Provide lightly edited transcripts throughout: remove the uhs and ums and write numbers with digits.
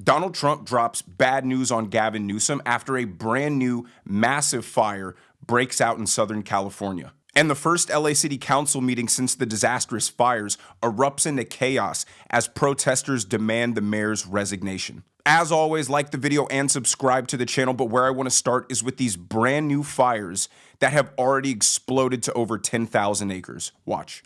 Donald Trump drops bad news on Gavin Newsom after a brand new massive fire breaks out in Southern California. And the first LA City Council meeting since the disastrous fires erupts into chaos as protesters demand the mayor's resignation. As always, like the video and subscribe to the channel, but where I want to start is with these brand new fires that have already exploded to over 10,000 acres. Watch.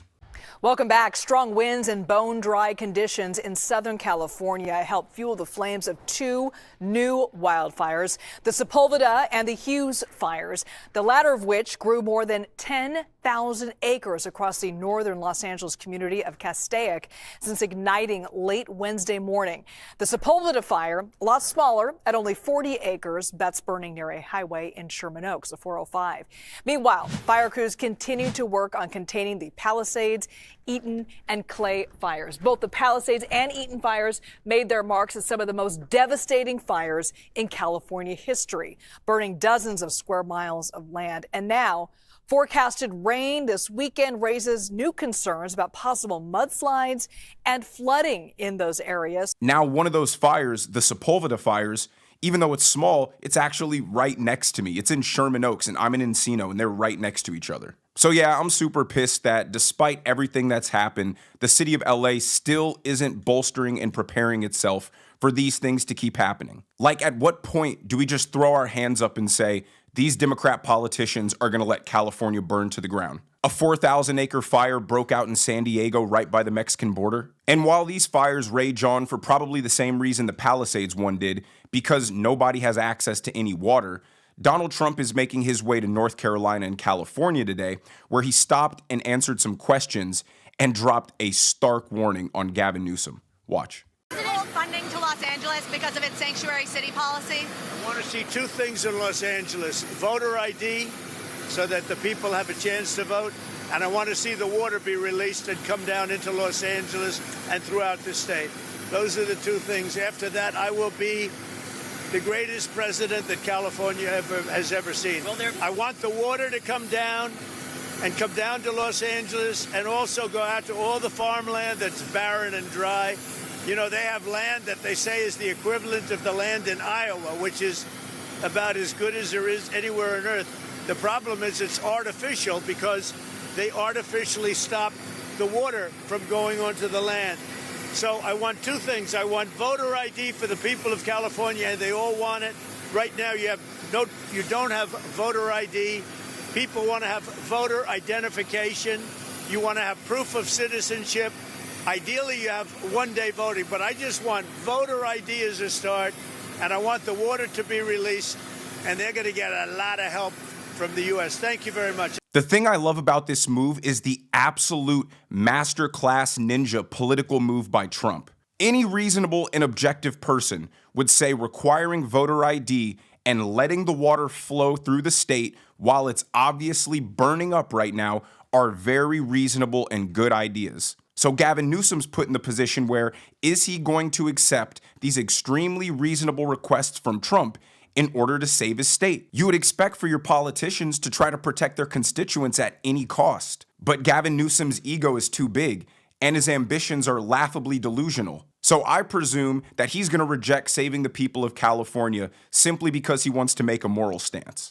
Welcome back. Strong winds and bone-dry conditions in Southern California helped fuel the flames of two new wildfires, the Sepulveda and the Hughes fires, the latter of which grew more than 10,000 acres across the northern Los Angeles community of Castaic since igniting late Wednesday morning. The Sepulveda fire, a lot smaller at only 40 acres, that's burning near a highway in Sherman Oaks, the 405. Meanwhile, fire crews continue to work on containing the Palisades, Eaton, and Clay fires. Both the Palisades and Eaton fires made their marks as some of the most devastating fires in California history, burning dozens of square miles of land. And now, forecasted rain this weekend raises new concerns about possible mudslides and flooding in those areas. Now, one of those fires, the Sepulveda fires, even though it's small, it's actually right next to me. It's in Sherman Oaks, and I'm in Encino, and they're right next to each other. So yeah, I'm super pissed that despite everything that's happened, the city of LA still isn't bolstering and preparing itself for these things to keep happening. Like, at what point do we just throw our hands up and say, these Democrat politicians are going to let California burn to the ground? A 4,000-acre fire broke out in San Diego right by the Mexican border. And while these fires rage on for probably the same reason the Palisades one did, because nobody has access to any water, Donald Trump is making his way to North Carolina and California today, where he stopped and answered some questions and dropped a stark warning on Gavin Newsom. Watch. Funding to Los Angeles because of its sanctuary city policy? I want to see two things in Los Angeles: voter ID, so that the people have a chance to vote, and I want to see the water be released and come down into Los Angeles and throughout the state. Those are the two things. After that, I will be the greatest president that California has ever seen. I want the water to come down and come down to Los Angeles, and also go out to all the farmland that's barren and dry. You know, they have land that they say is the equivalent of the land in Iowa, which is about as good as there is anywhere on earth. The problem is it's artificial because they artificially stop the water from going onto the land. So I want two things. I want voter ID for the people of California, and they all want it. Right now you don't have voter ID. People want to have voter identification. You want to have proof of citizenship. Ideally, you have one-day voting, but I just want voter ID as a start, and I want the water to be released, and they're going to get a lot of help from the U.S. Thank you very much. The thing I love about this move is the absolute masterclass ninja political move by Trump. Any reasonable and objective person would say requiring voter ID and letting the water flow through the state while it's obviously burning up right now are very reasonable and good ideas. So Gavin Newsom's put in the position where, is he going to accept these extremely reasonable requests from Trump in order to save his state? You would expect for your politicians to try to protect their constituents at any cost. But Gavin Newsom's ego is too big, and his ambitions are laughably delusional. So I presume that he's going to reject saving the people of California simply because he wants to make a moral stance.